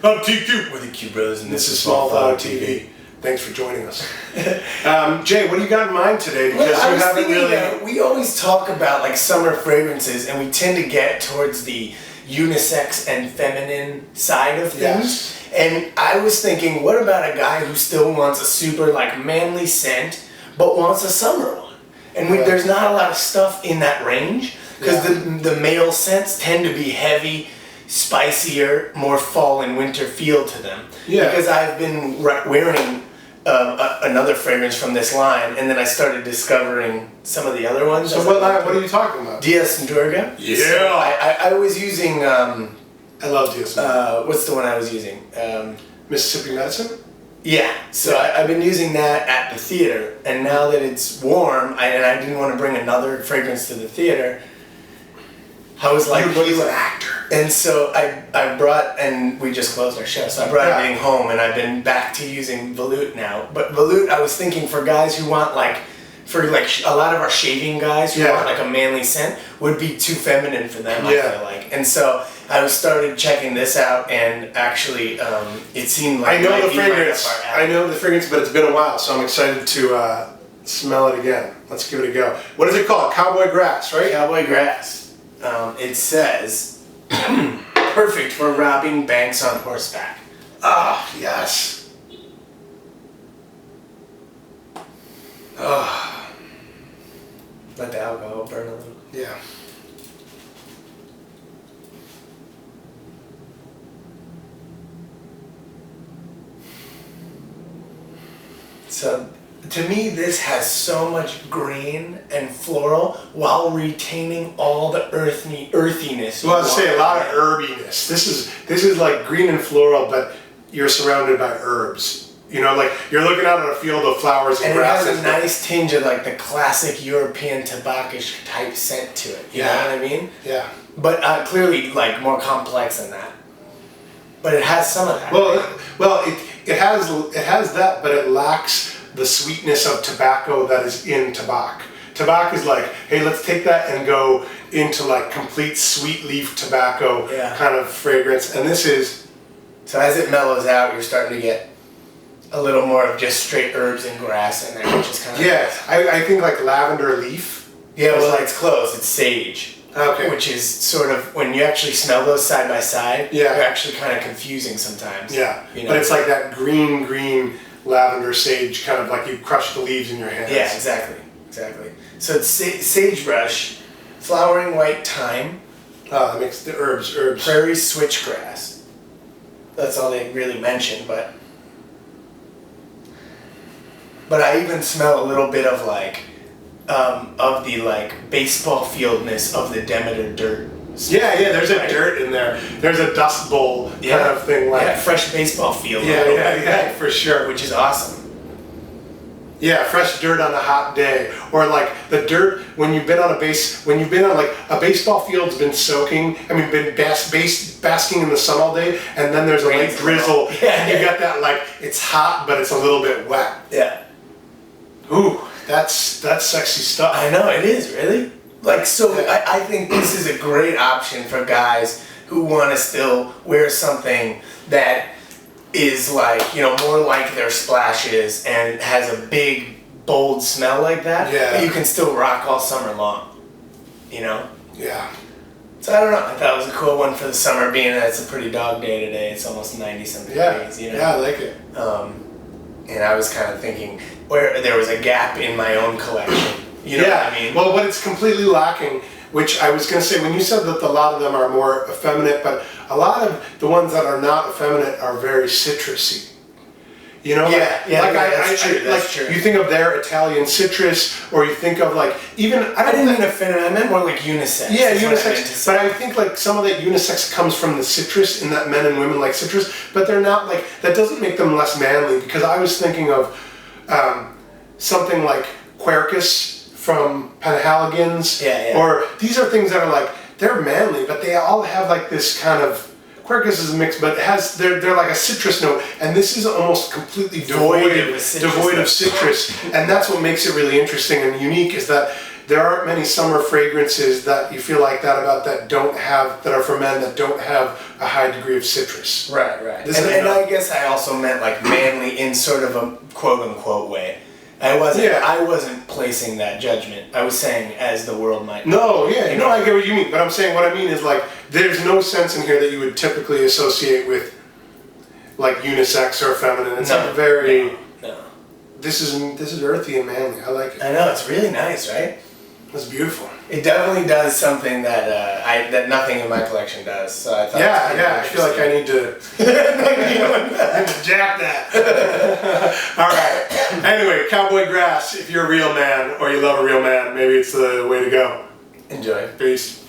I'm TQ. We're the Q Brothers, and this is Small Flower TV. Thanks for joining us. Jay, what do you got in mind today? Because you haven't really... We always talk about like summer fragrances, and we tend to get towards the unisex and feminine side of things. Yes. And I was thinking, what about a guy who still wants a super like manly scent, but wants a summer one? And there's not a lot of stuff in that range, because the male scents tend to be heavy, spicier, more fall and winter feel to them. Yeah. Because I've been wearing another fragrance from this line, and then I started discovering some of the other ones. So what are you talking about? DS and Durga. Yeah. So I was using... I love DS. What's the one I was using? Mississippi Medicine? Yeah. So I've been using that at the theater, and now that it's warm, and I didn't want to bring another fragrance to the theater, I was like... You're an actor. And so I brought, and we just closed our show, so I brought everything home, and I've been back to using Volute now. But Volute, I was thinking for guys who want for a lot of our shaving guys who want like a manly scent, would be too feminine for them, I feel like. And so I started checking this out, and actually it seemed like... I know the fragrance, but it's been a while, so I'm excited to smell it again. Let's give it a go. What is it called? Cowboy Grass, right? Cowboy Grass. It says... perfect for robbing banks on horseback. Ah, yes. Oh. Let the alcohol burn a little. Yeah. So, to me, this has so much green and floral while retaining all the earthiness. Well, I'd say a lot of herbiness. This is like green and floral, but you're surrounded by herbs. You know, like you're looking out on a field of flowers and grasses. And it has a nice tinge of like the classic European tobacco-ish type scent to it. You know what I mean? Yeah. But clearly, like more complex than that. But it has some of that. Well, it has that, but it lacks the sweetness of tobacco that is in tobacco. Tobacco is like, hey, let's take that and go into like complete sweet leaf tobacco kind of fragrance. And this is... So as it mellows out, you're starting to get a little more of just straight herbs and grass in there, which is kind of nice. I think like lavender leaf. Yeah, well, it's close. It's sage. Okay. Which is sort of, when you actually smell those side by side, they're actually kind of confusing sometimes. Yeah, you know? But it's like that green lavender sage, kind of like you crush the leaves in your hands. Yeah, exactly. So it's sagebrush, flowering white thyme. Oh, that makes the herbs. Prairie switchgrass. That's all they really mention, but I even smell a little bit of like, of the like baseball fieldness of the Demeter dirt. Yeah, there's a dirt in there. There's a dust bowl kind of thing, like fresh baseball field. Yeah, for sure. Which is awesome. Yeah, fresh dirt on a hot day, or like the dirt when you've been on like a baseball field's been soaking. I mean, been basking in the sun all day, and then there's a light drizzle, and you got that like it's hot, but it's a little bit wet. Yeah. Ooh, that's sexy stuff. I know it is, really. Like, so I think this is a great option for guys who want to still wear something that is like, you know, more like their splashes and has a big, bold smell like that. Yeah. But you can still rock all summer long, you know? Yeah. So I don't know. I thought it was a cool one for the summer, being that it's a pretty dog day today. It's almost 90-something degrees, you know? Yeah, I like it. And I was kind of thinking where there was a gap in my own collection. You know what I mean? Well, what it's completely lacking, which I was going to say, when you said that a lot of them are more effeminate, but a lot of the ones that are not effeminate are very citrusy. You know? That's true. You think of their Italian citrus, or you think of like, even... I didn't mean effeminate, I meant more like unisex. Yeah, unisex. But I think like some of that unisex comes from the citrus, in that men and women like citrus, but they're not like, that doesn't make them less manly, because I was thinking of something like Quercus from Penhaligon's, or these are things that are like, they're manly, but they all have like this kind of, Quercus is a mix, but it has, they're like a citrus note, and this is almost completely devoid of citrus, and that's what makes it really interesting and unique, is that there aren't many summer fragrances that you feel like that about that are for men that don't have a high degree of citrus. Right. And I guess I also meant like manly in sort of a quote unquote way. I wasn't placing that judgment. I was saying as the world might. No, yeah, I get what you mean. But I'm saying what I mean is like there's no sense in here that you would typically associate with like unisex or feminine. It's like very. No. This is earthy and manly. I like it. I know, it's really nice, right? It's beautiful. It definitely does something that that nothing in my collection does. So I thought. I feel like I need to. I need to jab that. All right. Anyway, Cowboy Grass. If you're a real man or you love a real man, maybe it's the way to go. Enjoy. Peace.